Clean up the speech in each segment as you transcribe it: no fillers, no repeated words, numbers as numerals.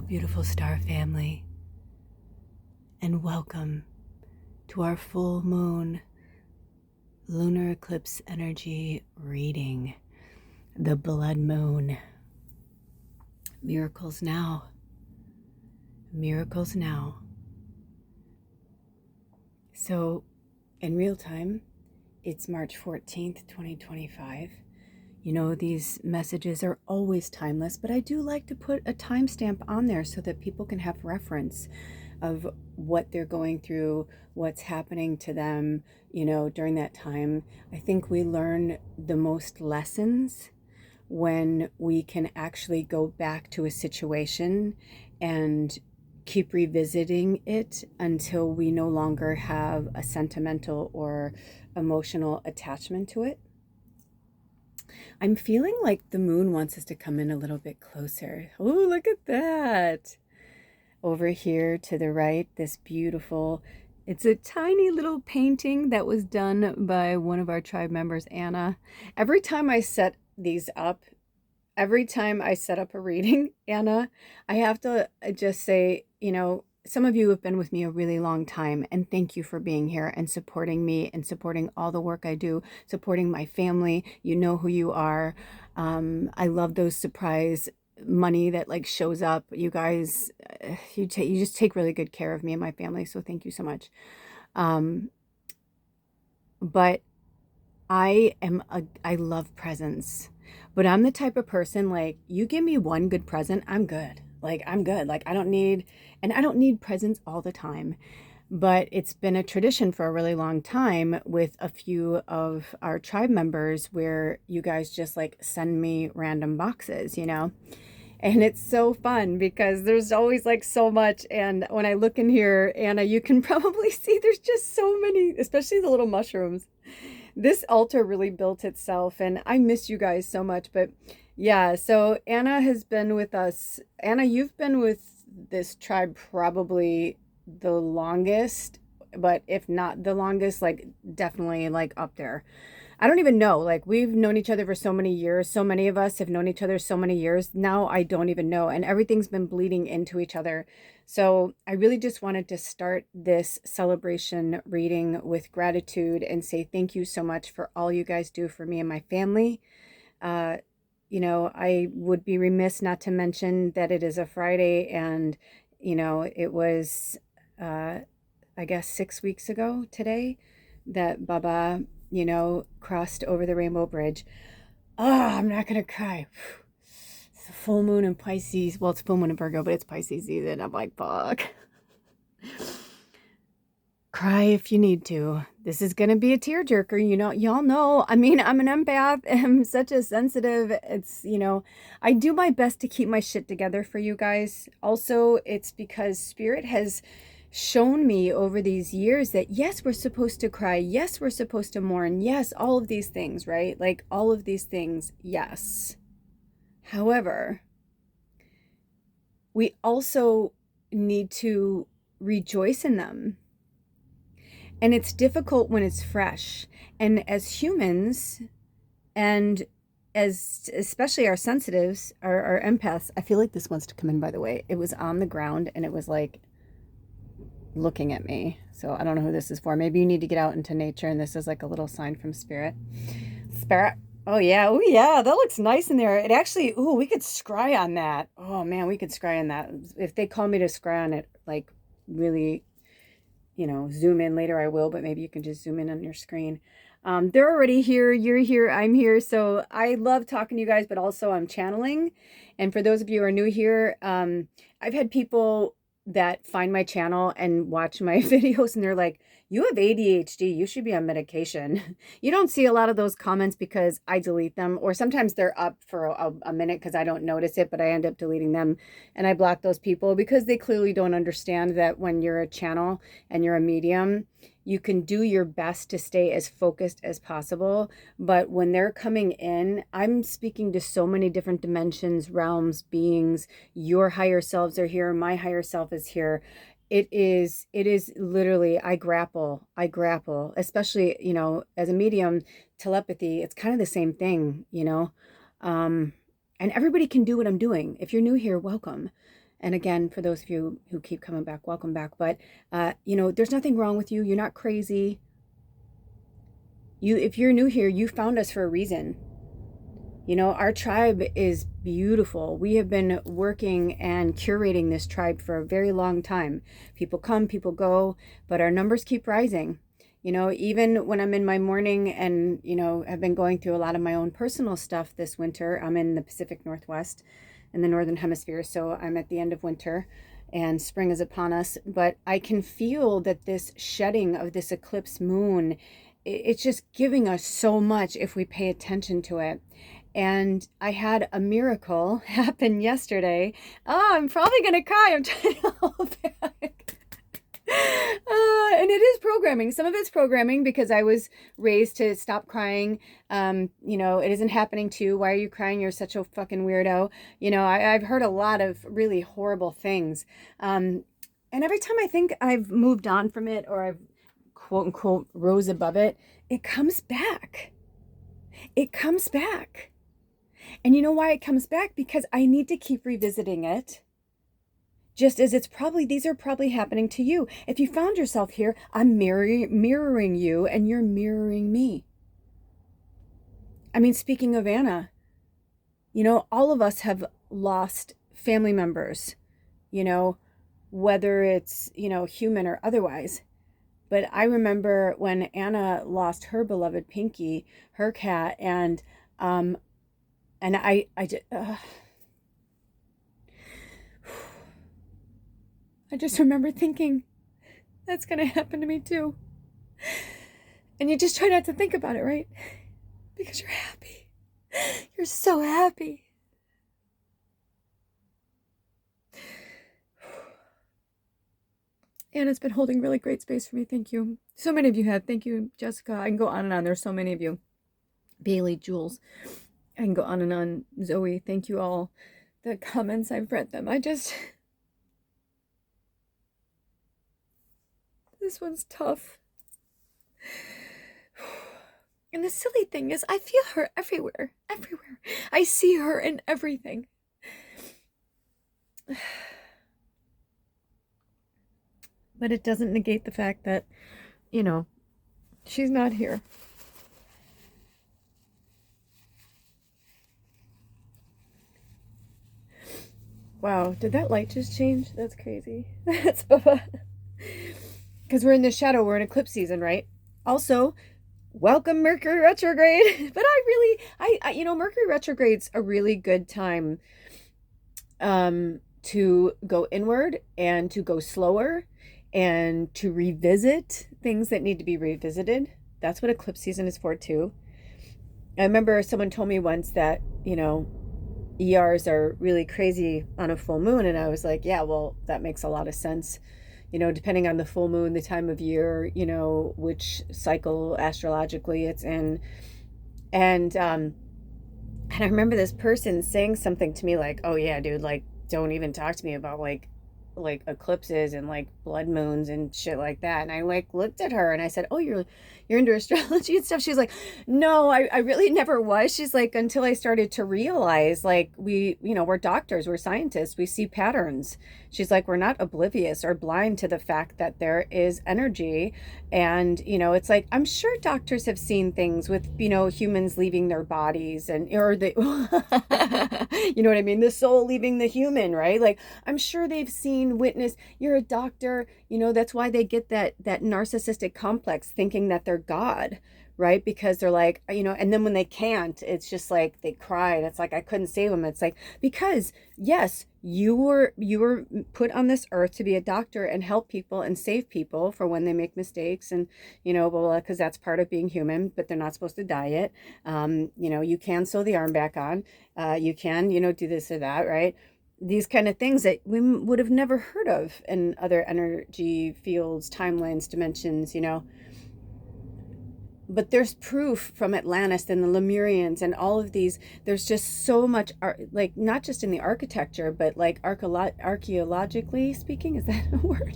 beautiful star family, and welcome to our full moon lunar eclipse energy reading, the blood moon. Miracles now. Miracles now. So, in real time, it's March 14th, 2025. You know, these messages are always timeless, but I do like to put a timestamp on there so that people can have reference of what they're going through, what's happening to them, you know, during that time. I think we learn the most lessons when we can actually go back to a situation and keep revisiting it until we no longer have a sentimental or emotional attachment to it. I'm feeling like the moon wants us to come in a little bit closer. Oh, look at that. Over here to the right, this beautiful, it's a tiny little painting that was done by one of our tribe members, Anna. Every time I set these up, every time I set up a reading, Anna, I have to just say, you know, some of you have been with me a really long time, and thank you for being here and supporting me and supporting all the work I do, supporting my family. You know who you are. I love those surprise money that like shows up. You guys, you just take really good care of me and my family, so thank you so much. But I love presents, but I'm the type of person, like, you give me one good present, I'm good. Like, I'm good. Like, I don't need presents all the time, but it's been a tradition for a really long time with a few of our tribe members where you guys just like send me random boxes, you know? And it's so fun because there's always like so much. And when I look in here, Anna, you can probably see there's just so many, especially the little mushrooms. This altar really built itself, and I miss you guys so much. But yeah, so Anna has been with us. Anna, you've been with this tribe probably the longest, but if not the longest, like definitely like up there. I don't even know, like, we've known each other for so many years. So many of us have known each other so many years. Now I don't even know, and everything's been bleeding into each other. So I really just wanted to start this celebration reading with gratitude and say thank you so much for all you guys do for me and my family. You know, I would be remiss not to mention that it is a Friday, and, you know, it was, I guess 6 weeks ago today that Baba, you know, crossed over the Rainbow Bridge. I'm not gonna cry. It's a full moon in Pisces. Well, it's full moon in Virgo, but it's Pisces season. I'm like, fuck. Cry if you need to. This is gonna be a tearjerker, you know. Y'all know. I mean, I'm an empath. I'm such a sensitive. It's, you know, I do my best to keep my shit together for you guys. Also, it's because Spirit has shown me over these years that yes, we're supposed to cry. Yes, we're supposed to mourn. Yes, all of these things, right? Like all of these things, yes. However, we also need to rejoice in them. And it's difficult when it's fresh. And as humans, and as especially our sensitives, our empaths, I feel like this wants to come in, by the way. It was on the ground and it was like looking at me. So I don't know who this is for. Maybe you need to get out into nature, and this is like a little sign from Spirit. Spirit. Oh yeah, that looks nice in there. It actually, we could scry on that. Oh man, we could scry on that. If they call me to scry on it, like really, you know, zoom in later, I will, but maybe you can just zoom in on your screen. They're already here, you're here, I'm here. So I love talking to you guys, but also I'm channeling. And for those of you who are new here, I've had people that find my channel and watch my videos and they're like, you have ADHD, you should be on medication. You don't see a lot of those comments because I delete them, or sometimes they're up for a minute because I don't notice it, but I end up deleting them, and I block those people because they clearly don't understand that when you're a channel and you're a medium, you can do your best to stay as focused as possible. But when they're coming in, I'm speaking to so many different dimensions, realms, beings. Your higher selves are here. My higher self is here. It is literally, I grapple, especially, you know, as a medium, telepathy, it's kind of the same thing, you know. And everybody can do what I'm doing. If you're new here, welcome. And again, for those of you who keep coming back, welcome back. But, you know, there's nothing wrong with you. You're not crazy. If you're new here, you found us for a reason. You know, our tribe is beautiful. We have been working and curating this tribe for a very long time. People come, people go, but our numbers keep rising. You know, even when I'm in my morning and, you know, I've been going through a lot of my own personal stuff this winter. I'm in the Pacific Northwest in the Northern Hemisphere, so I'm at the end of winter and spring is upon us. But I can feel that this shedding of this eclipse moon, it's just giving us so much if we pay attention to it. And I had a miracle happen yesterday. Oh, I'm probably going to cry. I'm trying to hold back. And it is programming. Some of it's programming because I was raised to stop crying. You know, it isn't happening to you. Why are you crying? You're such a fucking weirdo. You know, I've heard a lot of really horrible things. And every time I think I've moved on from it or I've quote unquote rose above it, it comes back. It comes back. And you know why it comes back? Because I need to keep revisiting it. Just as these are probably happening to you. If you found yourself here, I'm mirroring you and you're mirroring me. I mean, speaking of Anna, you know, all of us have lost family members, you know, whether it's, you know, human or otherwise. But I remember when Anna lost her beloved Pinky, her cat, and I just remember thinking, that's going to happen to me too. And you just try not to think about it, right? Because you're happy. You're so happy. Anna's been holding really great space for me. Thank you. So many of you have. Thank you, Jessica. I can go on and on. There's so many of you. Bailey, Jules. I can go on and on. Zoe, thank you all. The comments, I've read them. This one's tough. And the silly thing is, I feel her everywhere. Everywhere. I see her in everything. But it doesn't negate the fact that, you know, she's not here. Wow, did that light just change? That's crazy. That's because we're in the shadow, we're in eclipse season, right? Also, welcome Mercury Retrograde. But I you know, Mercury Retrograde's a really good time to go inward and to go slower and to revisit things that need to be revisited. That's what eclipse season is for too. I remember someone told me once that, you know, ERs are really crazy on a full moon. And I was like, yeah, well, that makes a lot of sense. You know, depending on the full moon, the time of year, you know, which cycle astrologically it's in. And I remember this person saying something to me like, oh yeah, dude, like, don't even talk to me about like eclipses and like blood moons and shit like that. And I like looked at her and I said, oh, you're into astrology and stuff. She's like, no, I really never was. She's like, until I started to realize like you know, we're doctors, we're scientists, we see patterns. She's like, we're not oblivious or blind to the fact that there is energy. And, you know, it's like, I'm sure doctors have seen things with, you know, humans leaving their bodies and, or the, you know what I mean? The soul leaving the human, right? Like, I'm sure they've seen, witnessed. You're a doctor, you know, that's why they get that narcissistic complex thinking that they're God, right? Because they're like, you know, and then when they can't, it's just like they cry and it's like, I couldn't save them. It's like, because yes, you were put on this earth to be a doctor and help people and save people for when they make mistakes and, you know, blah, blah, because that's part of being human, but they're not supposed to diet. You know, you can sew the arm back on. You can, you know, do this or that, right? These kind of things that we would have never heard of in other energy fields, timelines, dimensions, you know. But there's proof from Atlantis and the Lemurians and all of these. There's just so much, like, not just in the architecture, but like archaeologically speaking, is that a word?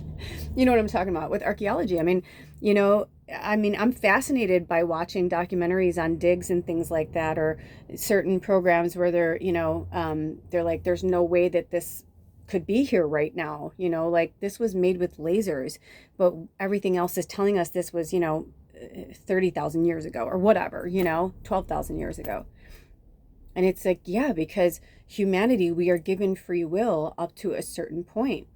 You know what I'm talking about with archaeology. I mean, you know, I'm fascinated by watching documentaries on digs and things like that, or certain programs where they're, you know, they're like, there's no way that this could be here right now, like this was made with lasers, but everything else is telling us this was, 30,000 years ago or whatever, 12,000 years ago. And it's like, yeah, because humanity, we are given free will up to a certain point.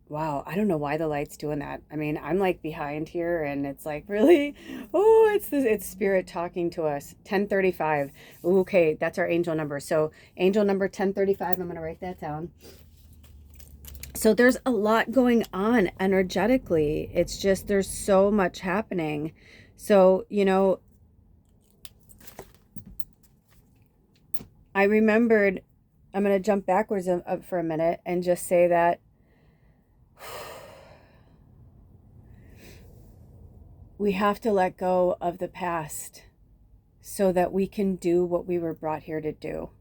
Wow, I don't know why the light's doing that. I mean, I'm like behind here and it's like, really? Oh, it's spirit talking to us. 1035. Okay, that's our angel number. So angel number 1035, I'm going to write that down. So there's a lot going on energetically. It's just there's so much happening. So, I remembered, I'm going to jump backwards up for a minute and just say that we have to let go of the past so that we can do what we were brought here to do.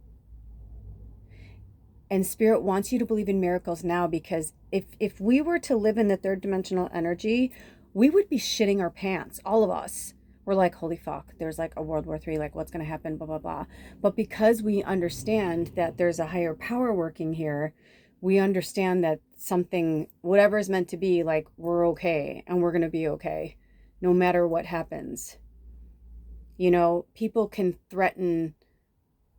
And Spirit wants you to believe in miracles now, because if we were to live in the third dimensional energy, we would be shitting our pants, all of us. We're like, holy fuck, there's like a World War III, like what's going to happen, blah, blah, blah. But because we understand that there's a higher power working here, we understand that something, whatever is meant to be, like we're okay and we're going to be okay no matter what happens. People can threaten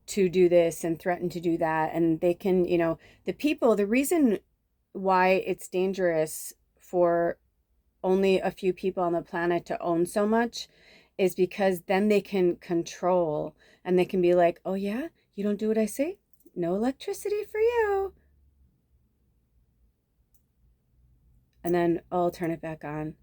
to do this and threaten to do that. And they can, the reason why it's dangerous for only a few people on the planet to own so much is because then they can control and they can be like, oh yeah, you don't do what I say? No electricity for you. And then I'll turn it back on.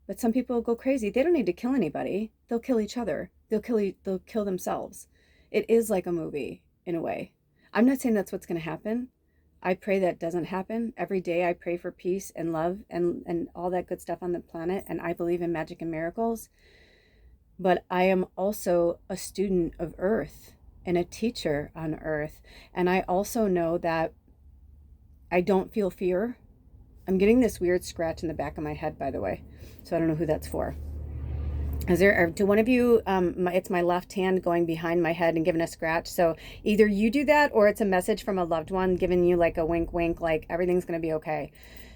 But some people go crazy. They don't need to kill anybody. They'll kill each other. They'll kill themselves. It is like a movie in a way. I'm not saying that's what's going to happen. I pray that doesn't happen. Every day I pray for peace and love and all that good stuff on the planet. And I believe in magic and miracles. But I am also a student of Earth and a teacher on Earth. And I also know that I don't feel fear. I'm getting this weird scratch in the back of my head, by the way. So I don't know who that's for. Do one of you, it's my left hand going behind my head and giving a scratch. So either you do that or it's a message from a loved one giving you like a wink, wink, like everything's going to be okay.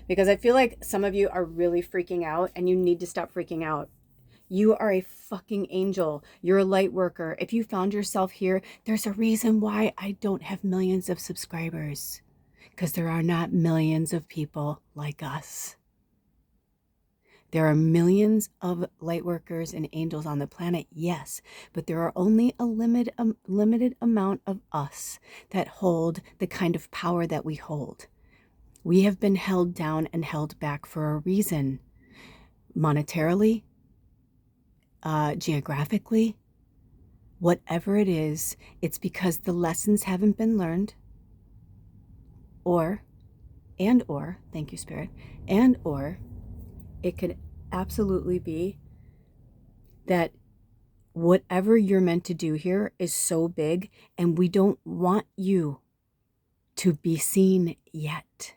Because I feel like some of you are really freaking out and you need to stop freaking out. You are a fucking angel. You're a light worker. If you found yourself here, there's a reason why I don't have millions of subscribers. Because there are not millions of people like us. There are millions of light workers and angels on the planet, yes, but there are only a limited amount of us that hold the kind of power that we hold. We have been held down and held back for a reason. Monetarily, geographically, whatever it is, it's because the lessons haven't been learned, or, thank you, Spirit, or, it could absolutely be that whatever you're meant to do here is so big and we don't want you to be seen yet.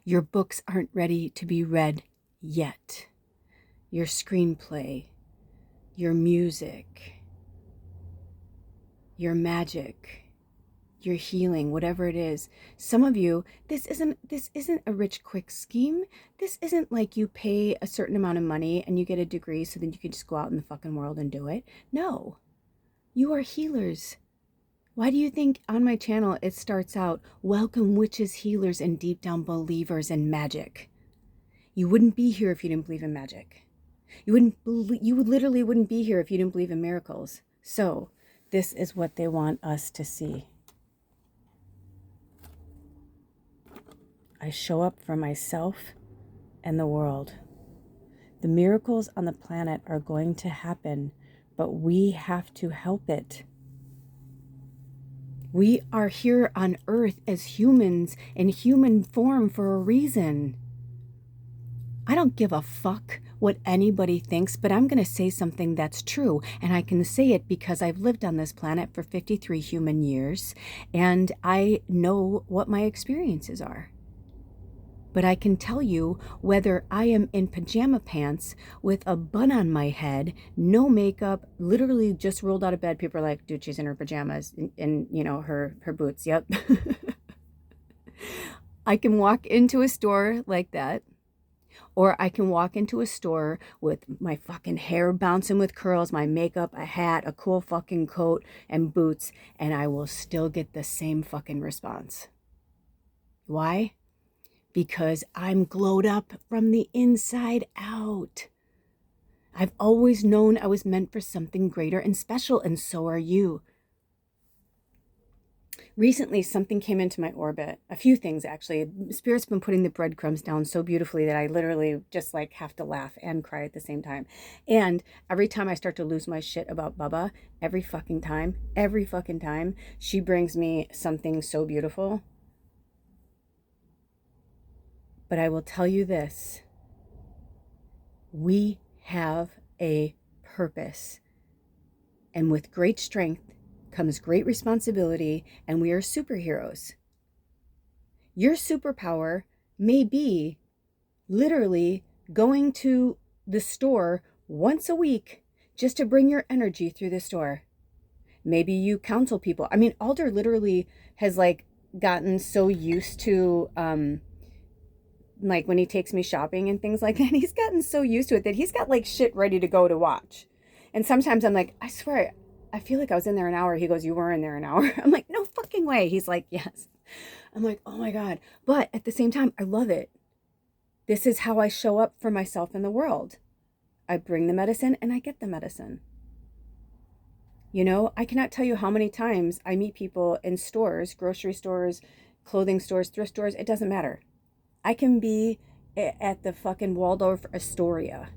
Your books aren't ready to be read yet. Your screenplay, your music, your magic, your healing, whatever it is. Some of you, this isn't a rich quick scheme. This isn't like you pay a certain amount of money and you get a degree so then you can just go out in the fucking world and do it. No, you are healers. Why do you think on my channel it starts out, welcome witches, healers, and deep down believers in magic? You wouldn't be here if you didn't believe in magic. You literally wouldn't be here if you didn't believe in miracles. So this is what they want us to see. I show up for myself and the world. The miracles on the planet are going to happen, but we have to help it. We are here on Earth as humans in human form for a reason. I don't give a fuck what anybody thinks, but I'm going to say something that's true. And I can say it because I've lived on this planet for 53 human years, and I know what my experiences are. But I can tell you whether I am in pajama pants with a bun on my head, no makeup, literally just rolled out of bed. People are like, dude, she's in her pajamas and you know, her boots. Yep. I can walk into a store like that. Or I can walk into a store with my fucking hair bouncing with curls, my makeup, a hat, a cool fucking coat, and boots, and I will still get the same fucking response. Why? Because I'm glowed up from the inside out. I've always known I was meant for something greater and special, and so are you. Recently, something came into my orbit. A few things, actually. Spirit's been putting the breadcrumbs down so beautifully that I literally just like have to laugh and cry at the same time. And every time I start to lose my shit about Bubba, every fucking time, she brings me something so beautiful. But I will tell you this. We have a purpose. And with great strength comes great responsibility, and we are superheroes. Your superpower may be literally going to the store once a week just to bring your energy through the store. Maybe you counsel people. I mean, Alder literally has like gotten so used to like when he takes me shopping and things like that, he's gotten so used to it that he's got like shit ready to go to watch. And sometimes I'm like, I swear, I feel like I was in there an hour. He goes, you were in there an hour. I'm like, no fucking way. He's like, yes. I'm like, oh my God. But at the same time, I love it. This is how I show up for myself in the world. I bring the medicine and I get the medicine. You know, I cannot tell you how many times I meet people in stores, grocery stores, clothing stores, thrift stores. It doesn't matter. I can be at the fucking Waldorf Astoria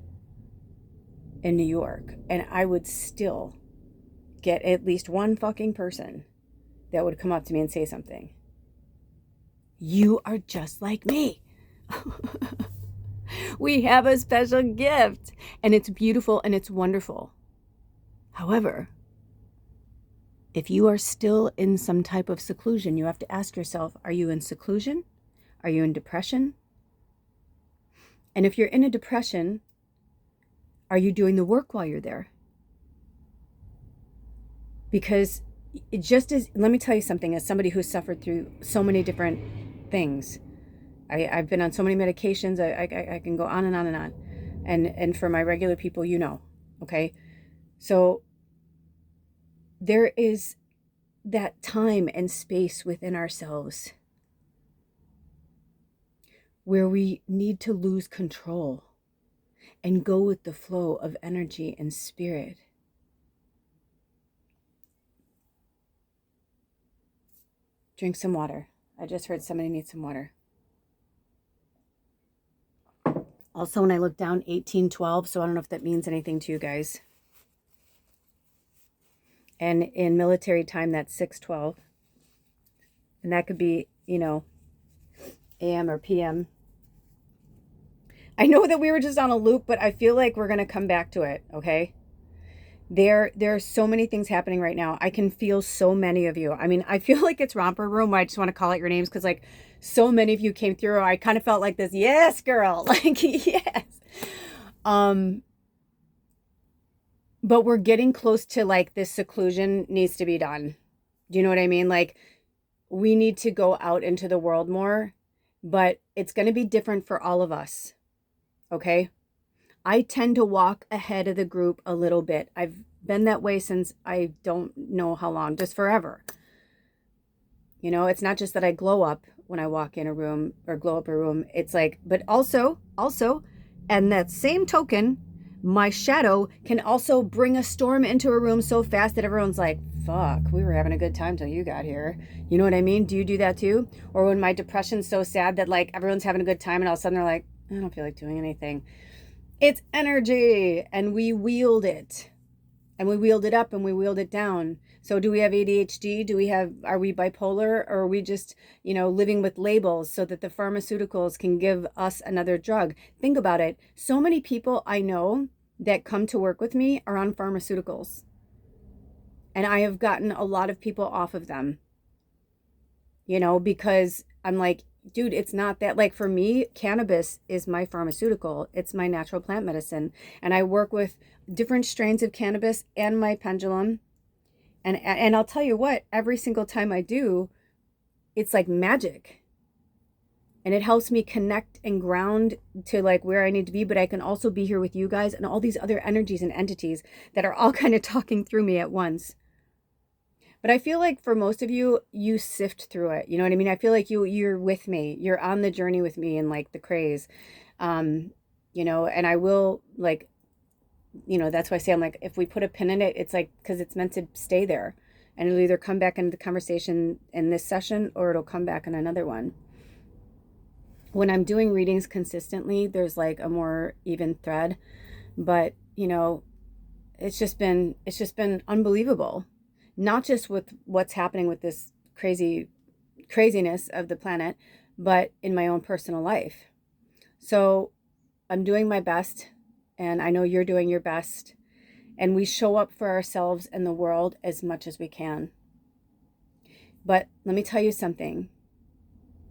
in New York, and I would still get at least one fucking person that would come up to me and say something. You are just like me. We have a special gift, and it's beautiful and it's wonderful. However, if you are still in some type of seclusion, you have to ask yourself, are you in seclusion? Are you in depression? And if you're in a depression, are you doing the work while you're there? Because it just is, let me tell you something, as somebody who's suffered through so many different things, I've been on so many medications, I can go on and on and on. And for my regular people, you know, okay? So there is that time and space within ourselves where we need to lose control and go with the flow of energy and spirit. Drink some water. I just heard somebody needs some water. Also, when I look down, 1812, so I don't know if that means anything to you guys. And in military time, that's 612. And that could be, you know, AM or PM. I know that we were just on a loop, but I feel like we're going to come back to it, okay? There are so many things happening right now. I can feel so many of you. I mean, I feel like it's romper room. I just want to call out your names because like so many of you came through. I kind of felt like this, yes, girl, like yes. But we're getting close to like this seclusion needs to be done. Do you know what I mean? Like we need to go out into the world more, but it's going to be different for all of us. Okay? I tend to walk ahead of the group a little bit. I've been that way since I don't know how long, just forever. You know, it's not just that I glow up when I walk in a room or glow up a room. It's like, but also, and that same token, my shadow can also bring a storm into a room so fast that everyone's like, fuck, we were having a good time till you got here. You know what I mean? Do you do that too? Or when my depression's so sad that like everyone's having a good time and all of a sudden they're like, I don't feel like doing anything. It's energy, and we wield it, and we wield it up and we wield it down. So do we have ADHD? Are we bipolar, or are we just, you know, living with labels so that the pharmaceuticals can give us another drug? Think about it. So many people I know that come to work with me are on pharmaceuticals, and I have gotten a lot of people off of them, you know, because I'm like, dude, it's not that. Like for me, cannabis is my pharmaceutical. It's my natural plant medicine. And I work with different strains of cannabis and my pendulum. And I'll tell you what, every single time I do, it's like magic. And it helps me connect and ground to like where I need to be, but I can also be here with you guys and all these other energies and entities that are all kind of talking through me at once. But I feel like for most of you, you sift through it. You know what I mean? I feel like you're with me. You're on the journey with me and like the craze. Um, and I will like, that's why I say I'm like, if we put a pin in it, it's like because it's meant to stay there. And it'll either come back into the conversation in this session or it'll come back in another one. When I'm doing readings consistently, there's like a more even thread. But, it's just been unbelievable. Not just with what's happening with this craziness of the planet, but in my own personal life. So I'm doing my best, and I know you're doing your best, and we show up for ourselves and the world as much as we can. But let me tell you something.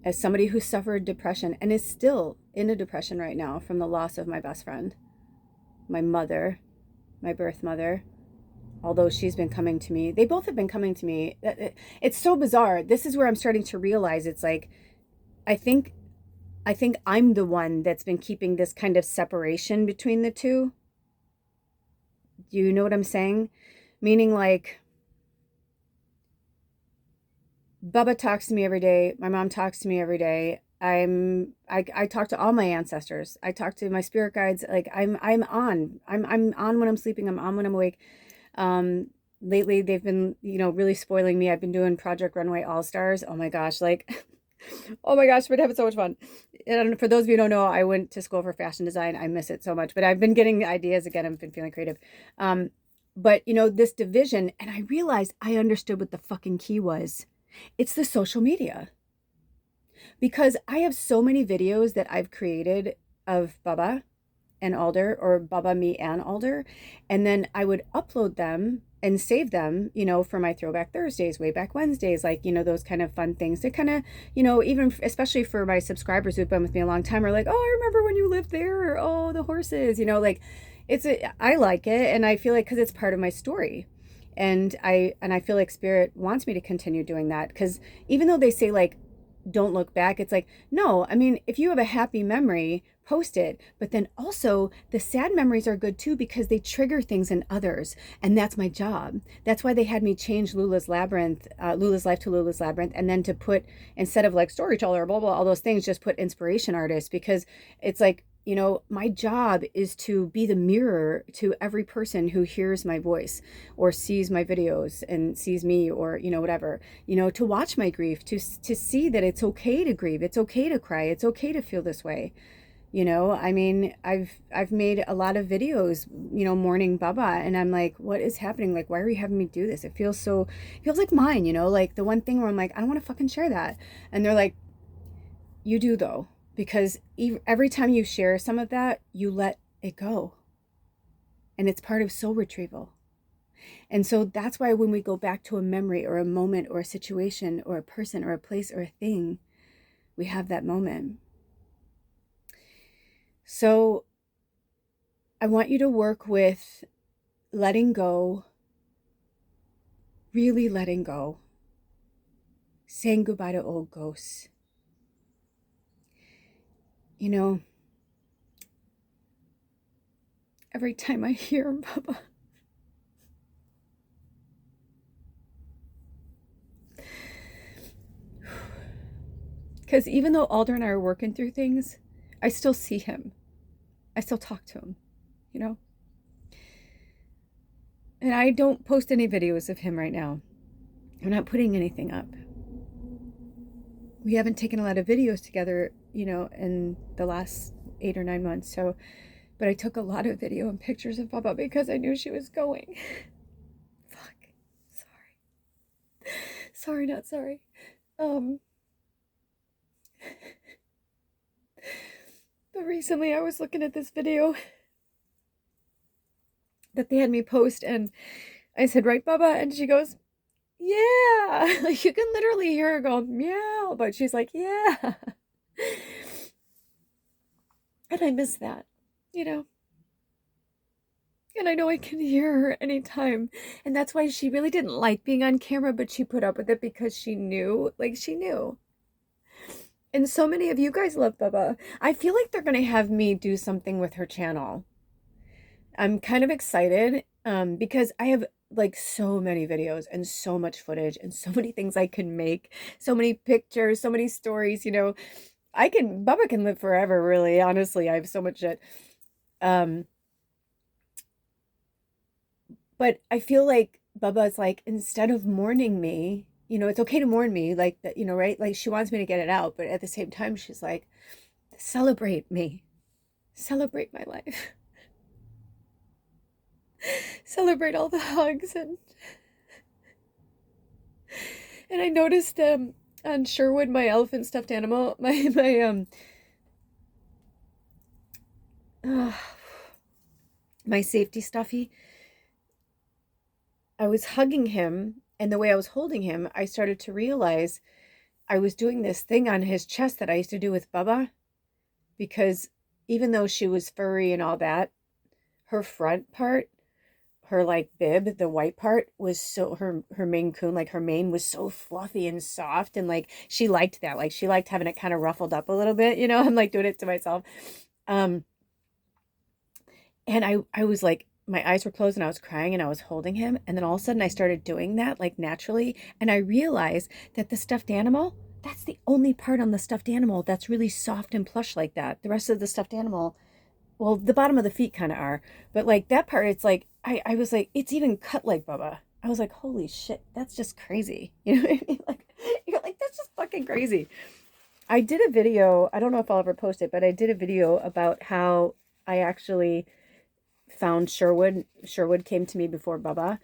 As somebody who suffered depression and is still in a depression right now from the loss of my best friend, my mother, my birth mother, although she's been coming to me, they both have been coming to me. It's so bizarre. This is where I'm starting to realize it's like, I think I'm the one that's been keeping this kind of separation between the two. Do you know what I'm saying? Meaning like, Bubba talks to me every day. My mom talks to me every day. I talk to all my ancestors. I talk to my spirit guides. Like I'm on. I'm on when I'm sleeping. I'm on when I'm awake. Lately they've been, really spoiling me. I've been doing Project Runway All Stars. Oh my gosh, like oh my gosh, we're having so much fun. And for those of you who don't know, I went to school for fashion design. I miss it so much, but I've been getting ideas again. I've been feeling creative. But this division, and I realized I understood what the fucking key was. It's the social media. Because I have so many videos that I've created of Bubba and Alder, or Bubba, me, and Alder. And then I would upload them and save them, for my Throwback Thursdays, Way Back Wednesdays, like, those kind of fun things to kind of, even especially for my subscribers who've been with me a long time are like, oh, I remember when you lived there, or oh, the horses, like I like it. And I feel like, cause it's part of my story. And I feel like spirit wants me to continue doing that. Because even though they say like, don't look back, it's like, no, I mean, if you have a happy memory, post it. But then also the sad memories are good too, because they trigger things in others. And that's my job. That's why they had me change Lula's Life to Lula's Labyrinth. And then to put, instead of like storyteller, blah, blah, all those things, just put inspiration artist, because it's like, my job is to be the mirror to every person who hears my voice or sees my videos and sees me, or, whatever, to watch my grief, to see that it's okay to grieve. It's okay to cry. It's okay to feel this way. I mean, I've made a lot of videos, mourning Bubba, and I'm like, what is happening? Like, why are you having me do this? It feels like mine, like the one thing where I'm like, I don't want to fucking share that. And they're like, you do though. Because every time you share some of that, you let it go. And it's part of soul retrieval. And so that's why when we go back to a memory or a moment or a situation or a person or a place or a thing, we have that moment. So I want you to work with letting go, really letting go, saying goodbye to old ghosts. Every time I hear Bubba, because even though Alder and I are working through things, I still see him. I still talk to him, And I don't post any videos of him right now. I'm not putting anything up. We haven't taken a lot of videos together, in the last 8 or 9 months. So, but I took a lot of video and pictures of Bubba because I knew she was going. Fuck. Sorry. Sorry, not sorry. But recently I was looking at this video that they had me post, and I said, right, Bubba? And she goes, yeah. Like, you can literally hear her go, meow, but she's like, yeah. And I miss that, you know? And I know I can hear her anytime. And that's why she really didn't like being on camera, but she put up with it because she knew, like she knew. And so many of you guys love Bubba. I feel like they're going to have me do something with her channel. I'm kind of excited because I have like so many videos and so much footage and so many things I can make, so many pictures, so many stories, you know. Bubba can live forever, really, honestly. I have so much shit. Um, but I feel like Bubba's like, instead of mourning me, you know, it's okay to mourn me, like that, you know, right? Like she wants me to get it out, but at the same time, she's like, celebrate me, celebrate my life, celebrate all the hugs. And I noticed on Sherwood, my elephant stuffed animal, uh, my safety stuffy, I was hugging him, and the way I was holding him, I started to realize I was doing this thing on his chest that I used to do with Bubba, because even though she was furry and all that, her front part, her like bib, the white part was so her Maine Coon, like her mane was so fluffy and soft, and like she liked that. Like she liked having it kind of ruffled up a little bit, you know. I'm like doing it to myself. Um and I was like, my eyes were closed and I was crying and I was holding him, and then all of a sudden I started doing that like naturally, and I realized that the stuffed animal, that's the only part on the stuffed animal that's really soft and plush like that. The rest of the stuffed animal, well, the bottom of the feet kind of are, but like that part, it's like I was like, it's even cut like Bubba. I was like, holy shit, that's just crazy. You know what I mean? Like you're like, that's just fucking crazy. I did a video, I don't know if I'll ever post it, but I did a video about how I actually found Sherwood. Sherwood came to me before Bubba,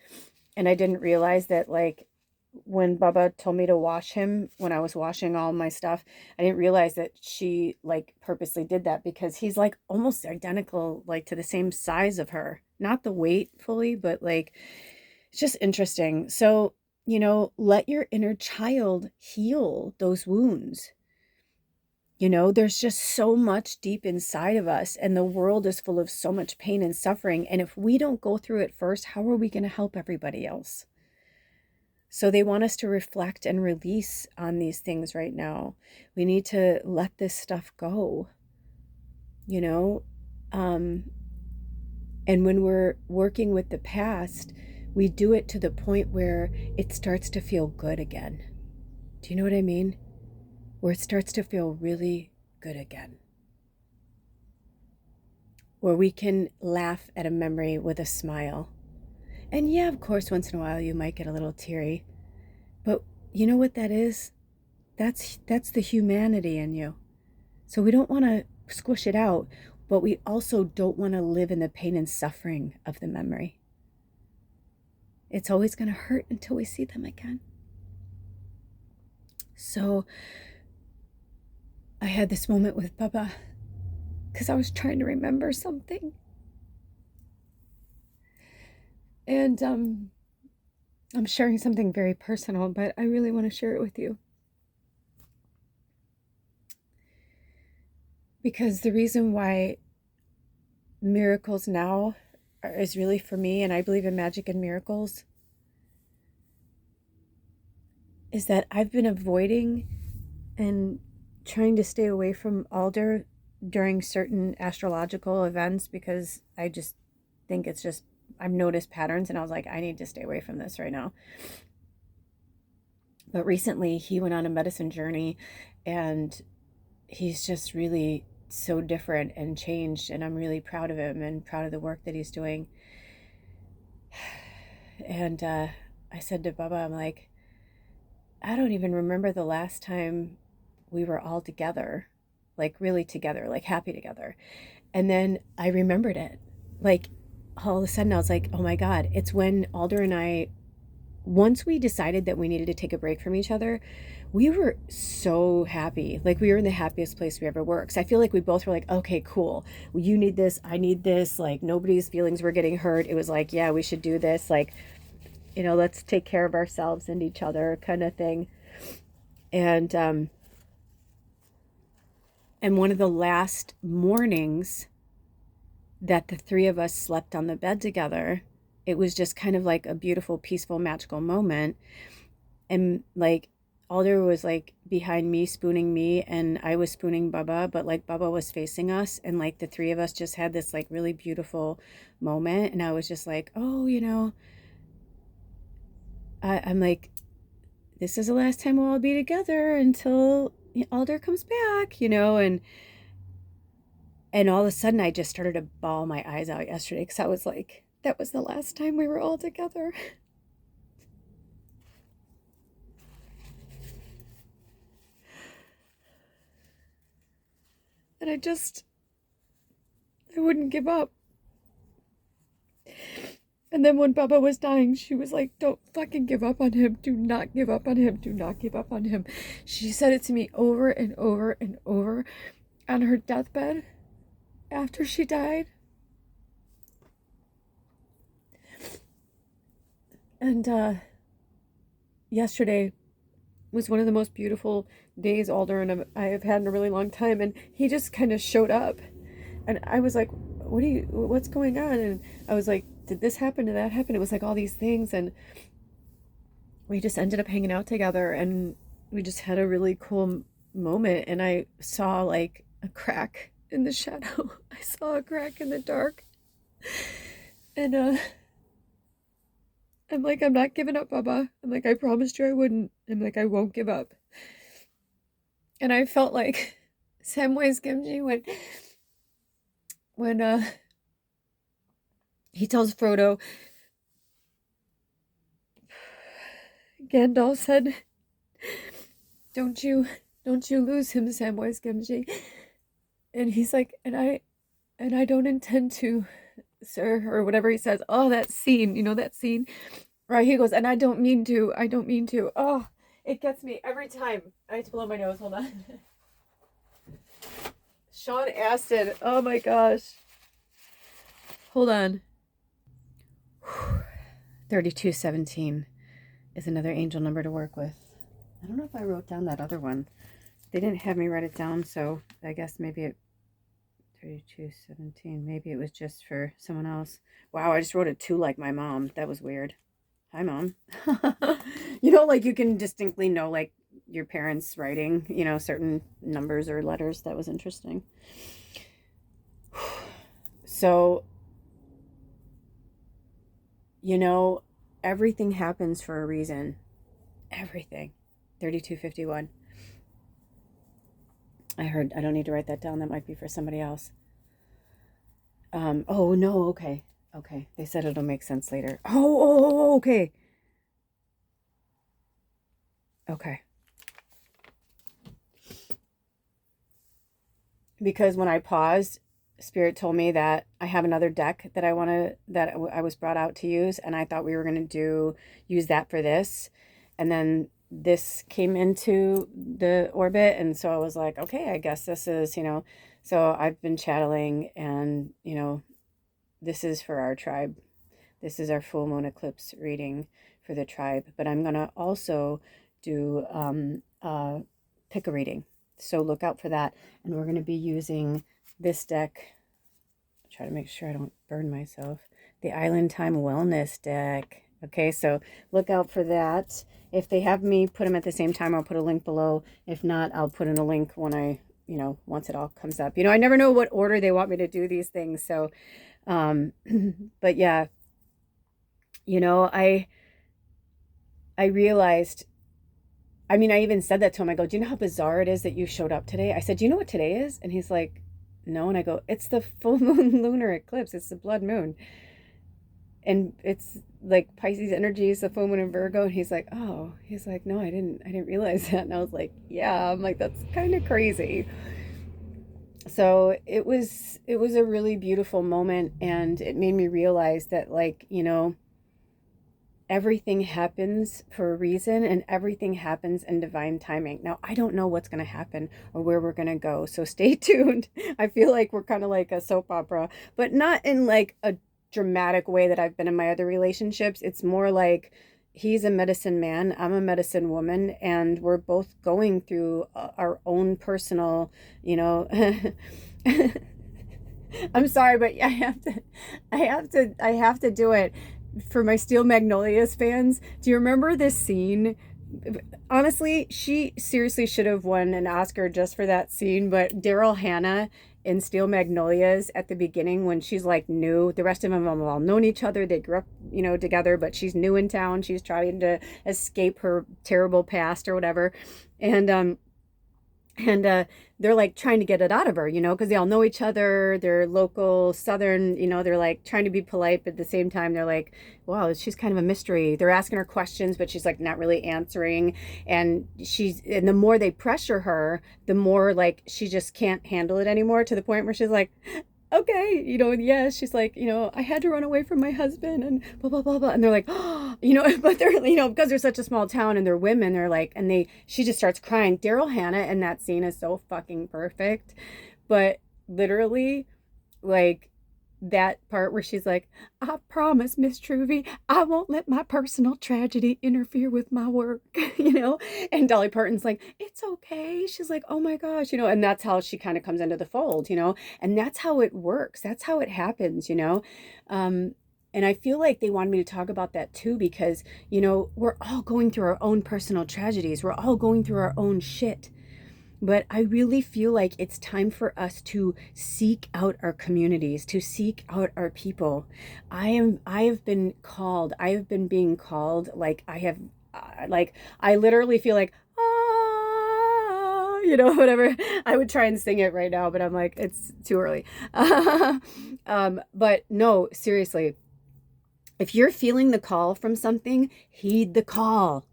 and I didn't realize that, like, when Bubba told me to wash him, when I was washing all my stuff, I didn't realize that she like purposely did that, because he's like almost identical, like to the same size of her. Not the weight fully, but like it's just interesting. So, you know, let your inner child heal those wounds. You know, there's just so much deep inside of us, and the world is full of so much pain and suffering. And if we don't go through it first, how are we going to help everybody else? So they want us to reflect and release on these things right now. We need to let this stuff go, you know? Um, and when we're working with the past, we do it to the point where it starts to feel good again. Do you know what I mean? Where it starts to feel really good again. Where we can laugh at a memory with a smile. And yeah, of course, once in a while you might get a little teary. But you know what that is? That's the humanity in you. So we don't want to squish it out, but we also don't want to live in the pain and suffering of the memory. It's always going to hurt until we see them again. So I had this moment with Bubba because I was trying to remember something. And I'm sharing something very personal, but I really want to share it with you. Because the reason why miracles now is really for me, and I believe in magic and miracles, is that I've been avoiding and trying to stay away from Alder during certain astrological events, because I just think it's just, I've noticed patterns and I was like, I need to stay away from this right now. But recently he went on a medicine journey, and he's just really so different and changed, and I'm really proud of him and proud of the work that he's doing. And I said to Bubba, I'm like, I don't even remember the last time we were all together, like really together, like happy together. And then I remembered it. Like all of a sudden I was like, oh my God, it's when Alder and I, once we decided that we needed to take a break from each other, we were so happy. Like we were in the happiest place we ever were. Because I feel like we both were like, okay, cool. You need this. I need this. Like nobody's feelings were getting hurt. It was like, yeah, we should do this. Like, you know, let's take care of ourselves and each other kind of thing. And And one of the last mornings that the three of us slept on the bed together, it was just kind of like a beautiful, peaceful, magical moment. And like Alder was like behind me, spooning me, and I was spooning Bubba, but like Bubba was facing us, and like the three of us just had this like really beautiful moment. And I was just like, oh, I'm like, this is the last time we'll all be together until Alder comes back, and all of a sudden I just started to bawl my eyes out yesterday because I was like, that was the last time we were all together. And I wouldn't give up. And then when Bubba was dying, she was like, don't fucking give up on him. Do not give up on him. Do not give up on him. She said it to me over and over and over on her deathbed after she died. And yesterday was one of the most beautiful days Alder and I have had in a really long time. And he just kind of showed up. And I was like, what's going on? And I was like, did this happen? Did that happen? It was like all these things. And we just ended up hanging out together and we just had a really cool moment. And I saw like a crack in the shadow. I saw a crack in the dark. And I'm like, I'm not giving up, Bubba. I'm like, I promised you I wouldn't. I'm like, I won't give up. And I felt like Samwise Gamgee when he tells Frodo, Gandalf said, don't you lose him, Samwise Gamgee. And he's like, and I don't intend to, sir, or whatever he says. Oh, that scene, that scene. Right, he goes, and I don't mean to. Oh, it gets me every time. I have to blow my nose, hold on. Sean Astin, oh my gosh. Hold on. 3217 is another angel number to work with. I don't know if I wrote down that other one. They didn't have me write it down, so I guess maybe 3217, maybe it was just for someone else. Wow, I just wrote it 2 like my mom. That was weird. Hi, Mom. Like you can distinctly know like your parents writing, certain numbers or letters. That was interesting. So, everything happens for a reason. Everything. 3251. I don't need to write that down. That might be for somebody else. Oh, no, okay. Okay, they said it'll make sense later. Oh, okay. Okay. Because when I paused, Spirit told me that I have another deck that I was brought out to use, and I thought we were going to use that for this. And then this came into the orbit, and so I was like, okay, I guess this is, so I've been channeling, and, this is for our tribe. This is our full moon eclipse reading for the tribe. But I'm going to also do pick a reading. So look out for that. And we're going to be using this deck. Try to make sure I don't burn myself. The Island Time Wellness deck. Okay, so look out for that. If they have me put them at the same time, I'll put a link below. If not, I'll put in a link when I, once it all comes up. I never know what order they want me to do these things. So, but yeah, I realized, I even said that to him. I go, do you know how bizarre it is that you showed up today? I said, do you know what today is? And he's like, no. And I go, it's the full moon lunar eclipse. It's the blood moon. And it's like Pisces energy is the full moon in Virgo. And he's like, oh, no, I didn't realize that. And I was like, yeah, I'm like, that's kind of crazy. So it was a really beautiful moment. And it made me realize that, like, everything happens for a reason, and everything happens in divine timing. Now, I don't know what's going to happen or where we're going to go, so stay tuned. I feel like we're kind of like a soap opera, but not in like a dramatic way that I've been in my other relationships. It's more like, he's a medicine man, I'm a medicine woman, and we're both going through our own personal, you know, I'm sorry, but I have to do it for my Steel Magnolias fans. Do you remember this scene? Honestly, she seriously should have won an Oscar just for that scene, but Daryl Hannah in Steel Magnolias at the beginning when she's like new, the rest of them have all known each other. They grew up, you know, together, but she's new in town. She's trying to escape her terrible past or whatever. And and they're like trying to get it out of her, you know, because they all know each other. They're local Southern, you know, they're like trying to be polite, but at the same time, they're like, wow, she's kind of a mystery. They're asking her questions, but she's like not really answering. And the more they pressure her, the more like she just can't handle it anymore, to the point where she's like, okay, you know, yeah, she's like, you know, I had to run away from my husband and blah, blah, blah, blah. And they're like, oh, you know, but they're, you know, because they're such a small town and they're women, they're like, she just starts crying. Daryl Hannah in that scene is so fucking perfect. But literally, like, that part where she's like, I promise, Miss Truvy, I won't let my personal tragedy interfere with my work, you know? And Dolly Parton's like, it's okay. She's like, oh my gosh, you know? And that's how she kind of comes into the fold, you know? And that's how it works. That's how it happens, you know? And I feel like they wanted me to talk about that too, because, you know, we're all going through our own personal tragedies. We're all going through our own shit. But I really feel like it's time for us to seek out our communities, to seek out our people. I have been being called, like I literally feel like, ah, you know, whatever. I would try and sing it right now, but I'm like, it's too early. But no, seriously, if you're feeling the call from something, heed the call.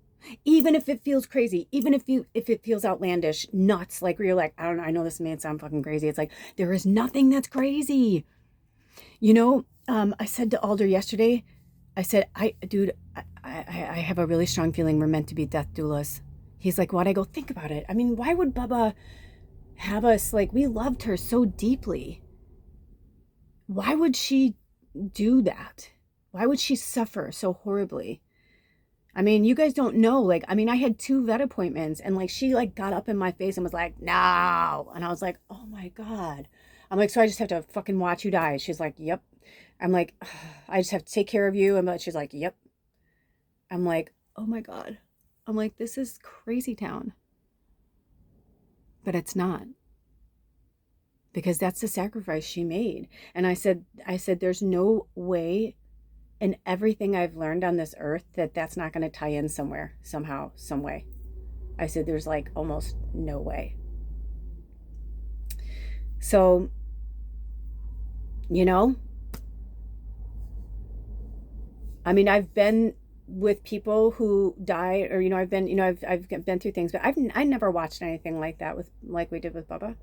Even if it feels crazy, even if it feels outlandish, nuts, like where you're like, I don't know, I know this may sound fucking crazy. It's like, there is nothing that's crazy. You know, I said to Alder yesterday, I said, dude, I have a really strong feeling we're meant to be death doulas. He's like, why'd I go think about it? I mean, why would Bubba have us, like, we loved her so deeply. Why would she do that? Why would she suffer so horribly? I mean, you guys don't know, like, I mean, I had 2 vet appointments and like, she like got up in my face and was like, no. And I was like, oh my God. I'm like, so I just have to fucking watch you die. She's like, yep. I'm like, I just have to take care of you. And she's like, yep. I'm like, oh my God. I'm like, this is crazy town. But it's not. Because that's the sacrifice she made. And I said, there's no way and everything I've learned on this earth that's not going to tie in somewhere, somehow, some way. I said, there's like almost no way. So, you know, I mean, I've been with people who die, or, you know, I've been through things, but I never watched anything like that like we did with Bubba.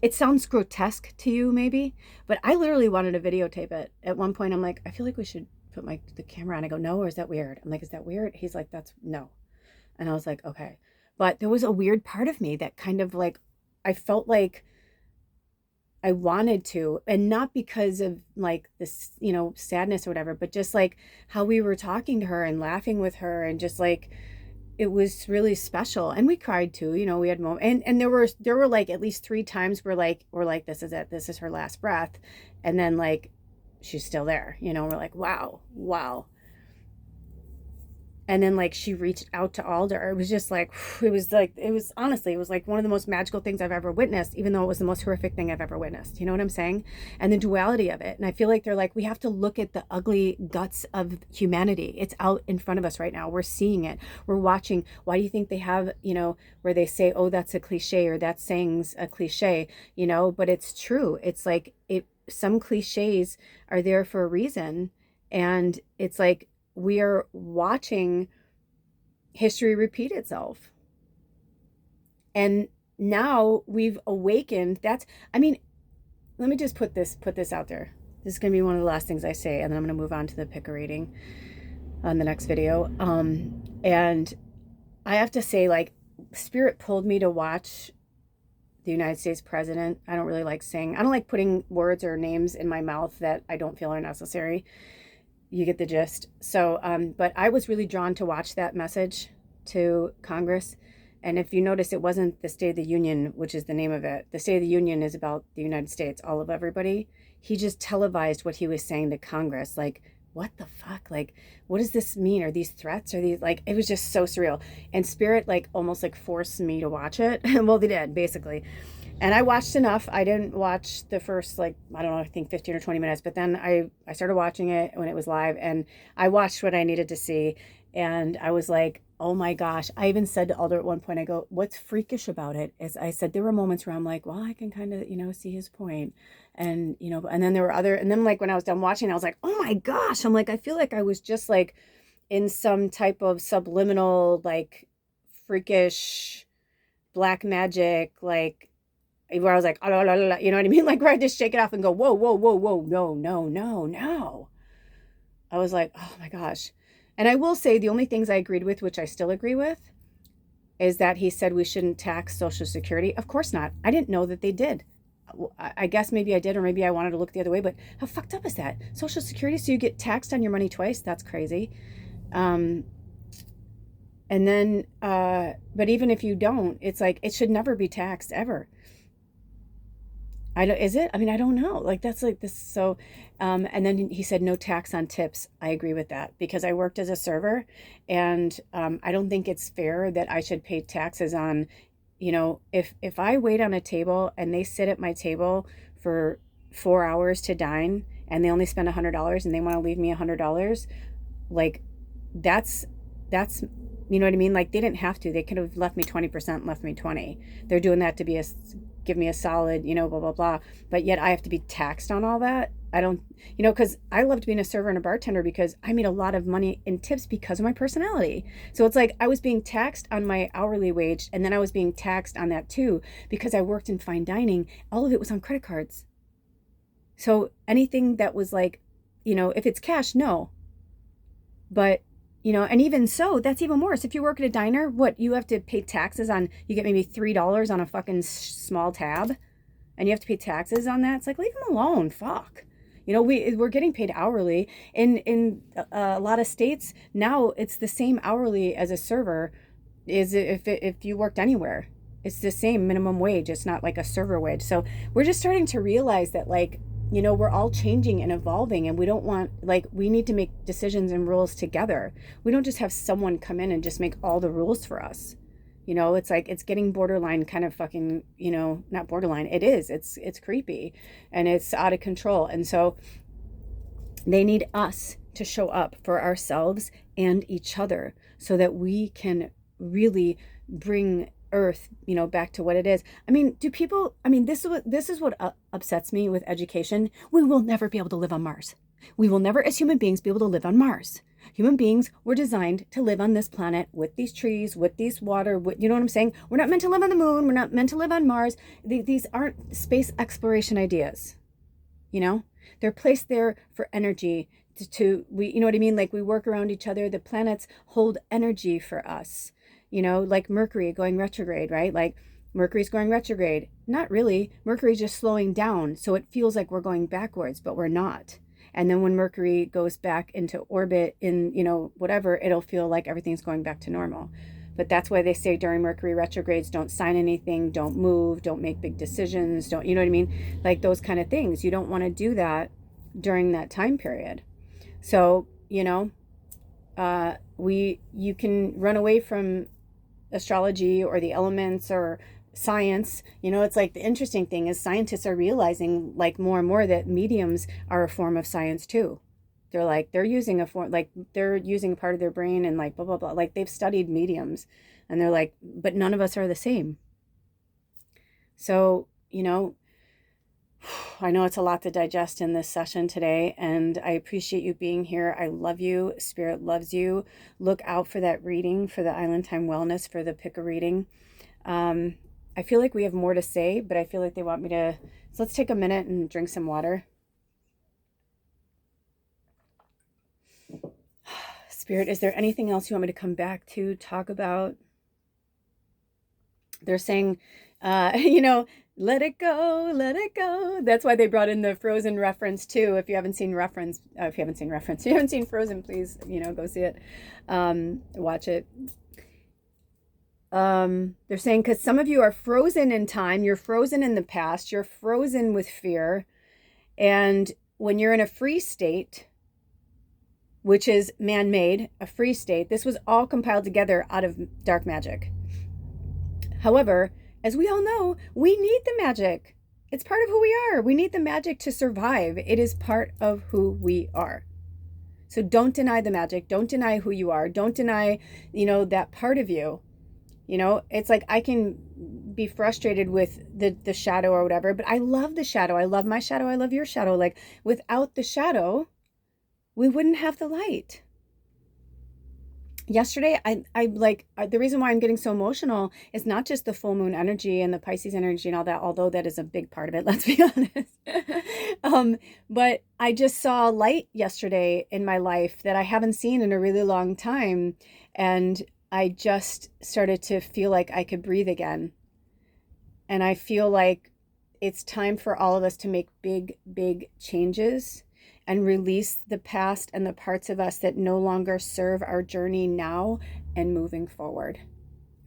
It sounds grotesque to you maybe, but I literally wanted to videotape it. At one point, I'm like, I feel like we should put the camera on. I go, no, or is that weird? I'm like, is that weird? He's like, that's no. And I was like, okay. But there was a weird part of me that kind of like, I felt like I wanted to, and not because of like this, you know, sadness or whatever, but just like how we were talking to her and laughing with her, and just like, it was really special. And we cried too, you know, we had moments, and there were like at least 3 times where like, we're like, this is it, this is her last breath. And then like, she's still there, you know, we're like, wow. And then like, she reached out to Alder. It was just like, honestly, it was like one of the most magical things I've ever witnessed, even though it was the most horrific thing I've ever witnessed. You know what I'm saying? And the duality of it. And I feel like they're like, we have to look at the ugly guts of humanity. It's out in front of us right now. We're seeing it. We're watching. Why do you think they have, you know, where they say, oh, that's a cliche, or that saying's a cliche, you know, but it's true. It's like, some cliches are there for a reason. And it's like, we are watching history repeat itself. And now we've awakened. I mean, let me just put this out there. This is going to be one of the last things I say, and then I'm going to move on to the pick a reading on the next video. And I have to say, like, Spirit pulled me to watch the United States president. I don't really like saying, I don't like putting words or names in my mouth that I don't feel are necessary. You get the gist. So, but I was really drawn to watch that message to Congress. And if you notice, it wasn't the State of the Union, which is the name of it. The State of the Union is about the United States, all of everybody. He just televised what he was saying to Congress. Like, what the fuck? Like, what does this mean? Are these threats? Are these like, it was just so surreal. And Spirit, like, almost like forced me to watch it. Well, they did, basically. And I watched enough. I didn't watch the first, like, I don't know, I think 15 or 20 minutes, but then I started watching it when it was live, and I watched what I needed to see. And I was like, oh my gosh. I even said to Alder at one point, I go, what's freakish about it is I said, there were moments where I'm like, well, I can kind of, see his point. And, and then there were and then like when I was done watching, I was like, oh my gosh. I'm like, I feel like I was just like in some type of subliminal, like freakish black magic, like, where I was like, oh, la, la, la, you know what I mean? Like where I just shake it off and go, whoa, whoa, whoa, whoa, no, no, no, no. I was like, oh my gosh. And I will say the only things I agreed with, which I still agree with, is that he said we shouldn't tax Social Security. Of course not. I didn't know that they did. I guess maybe I did, or maybe I wanted to look the other way, but how fucked up is that? Social Security, so you get taxed on your money twice? That's crazy. And then, but even if you don't, it's like, it should never be taxed ever. I don't, is it? I mean, I don't know. Like that's like this. So, and then he said no tax on tips. I agree with that because I worked as a server, and I don't think it's fair that I should pay taxes on, if I wait on a table and they sit at my table for 4 hours to dine and they only spend $100 and they want to leave me $100, like that's you know what I mean? Like they didn't have to. They could have left me 20%, left me 20. They're doing that to give me a solid, blah, blah, blah. But yet I have to be taxed on all that. I don't, because I loved being a server and a bartender because I made a lot of money in tips because of my personality. So it's like I was being taxed on my hourly wage, and then I was being taxed on that too because I worked in fine dining. All of it was on credit cards. So anything that was like, if it's cash, no. But and even so, that's even worse. If you work at a diner, what, you have to pay taxes on, you get maybe $3 on a fucking small tab, and you have to pay taxes on that. It's like, leave them alone. Fuck. We're getting paid hourly. In a lot of states now, it's the same hourly as a server is if you worked anywhere. It's the same minimum wage. It's not like a server wage. So we're just starting to realize that, like, we're all changing and evolving, and we don't want, like, we need to make decisions and rules together. We don't just have someone come in and just make all the rules for us. It's like, it's getting borderline kind of fucking, not borderline. It is, it's creepy and it's out of control. And so they need us to show up for ourselves and each other so that we can really bring Earth, back to what it is. I mean, this is what upsets me with education. We will never be able to live on Mars. We will never, as human beings, be able to live on Mars. Human beings were designed to live on this planet with these trees, with these water, you know what I'm saying? We're not meant to live on the moon. We're not meant to live on Mars. These aren't space exploration ideas. They're placed there for energy we, you know what I mean? Like, we work around each other. The planets hold energy for us. Like Mercury going retrograde, right? Like Mercury's going retrograde. Not really. Mercury's just slowing down. So it feels like we're going backwards, but we're not. And then when Mercury goes back into orbit in, whatever, it'll feel like everything's going back to normal. But that's why they say during Mercury retrogrades, don't sign anything, don't move, don't make big decisions, don't, you know what I mean? Like those kind of things. You don't want to do that during that time period. So, you can run away from astrology or the elements or science. It's like, the interesting thing is scientists are realizing, like, more and more that mediums are a form of science too. They're using a form, like they're using a part of their brain and like blah blah blah, like they've studied mediums, and they're like, but none of us are the same. So I know it's a lot to digest in this session today, and I appreciate you being here. I love you. Spirit loves you. Look out for that reading for the Island Time Wellness, for the pick a reading. I feel like we have more to say, but I feel like they want me to, so let's take a minute and drink some water. Spirit, is there anything else you want me to come back to talk about? They're saying, Let it go, let it go. That's why they brought in the Frozen reference too. If you haven't seen if you haven't seen Frozen, please, go see it. Watch it. They're saying because some of you are frozen in time, you're frozen in the past, you're frozen with fear, and when you're in a free state, which is man-made, a free state, this was all compiled together out of dark magic. However, as we all know, we need the magic. It's part of who we are. We need the magic to survive. It is part of who we are. So don't deny the magic. Don't deny who you are. Don't deny, that part of you. It's like I can be frustrated with the shadow or whatever, but I love the shadow. I love my shadow. I love your shadow. Like without the shadow, we wouldn't have the light. Yesterday, the reason why I'm getting so emotional is not just the full moon energy and the Pisces energy and all that, although that is a big part of it, let's be honest. But I just saw light yesterday in my life that I haven't seen in a really long time. And I just started to feel like I could breathe again. And I feel like it's time for all of us to make big, big changes and release the past and the parts of us that no longer serve our journey now and moving forward.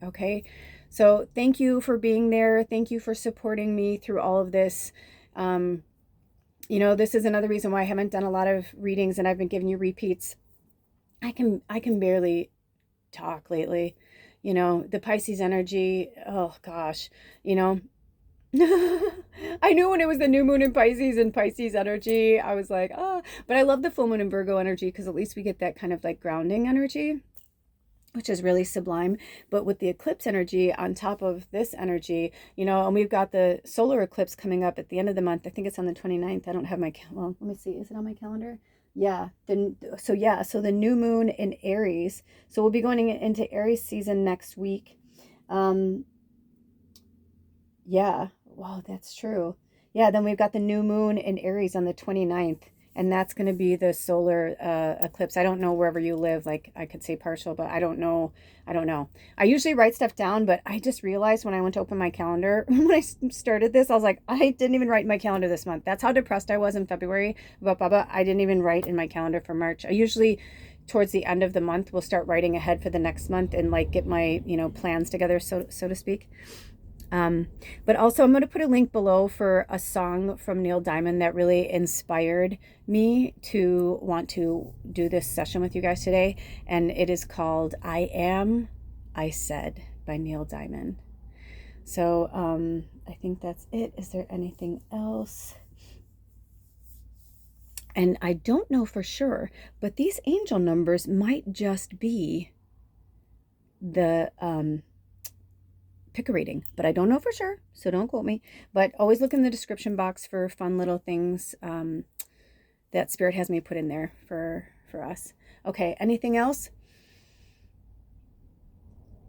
Okay? So thank you for being there. Thank you for supporting me through all of this. This is another reason why I haven't done a lot of readings and I've been giving you repeats. I can barely talk lately. The Pisces energy, oh gosh, I knew when it was the new moon in Pisces and Pisces energy, I was like, but I love the full moon in Virgo energy because at least we get that kind of like grounding energy, which is really sublime. But with the eclipse energy on top of this energy, and we've got the solar eclipse coming up at the end of the month. I think it's on the 29th. I don't have let me see. Is it on my calendar? Yeah. So the new moon in Aries. So we'll be going into Aries season next week. Yeah. Wow, that's true. Yeah, then we've got the new moon in Aries on the 29th, and that's going to be the solar eclipse. I don't know wherever you live, like I could say partial, but I don't know. I usually write stuff down, but I just realized when I went to open my calendar, when I started this, I was like, I didn't even write in my calendar this month. That's how depressed I was in February about Baba. I didn't even write in my calendar for March. I usually, towards the end of the month, will start writing ahead for the next month and like get my, plans together, so to speak. But also I'm going to put a link below for a song from Neil Diamond that really inspired me to want to do this session with you guys today. And it is called I Am, I Said by Neil Diamond. So I think that's it. Is there anything else? And I don't know for sure, but these angel numbers might just be the pick a reading, but I don't know for sure, so don't quote me. But always look in the description box for fun little things that Spirit has me put in there for us. Okay, anything else?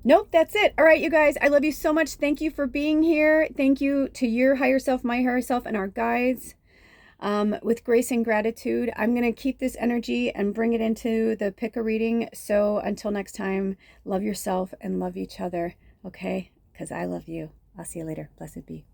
Nope, that's it. All right, you guys, I love you so much. Thank you for being here. Thank you to your higher self, my higher self, and our guides. With grace and gratitude, I'm going to keep this energy and bring it into the pick a reading. So until next time, love yourself and love each other, okay? Because I love you. I'll see you later. Blessed be.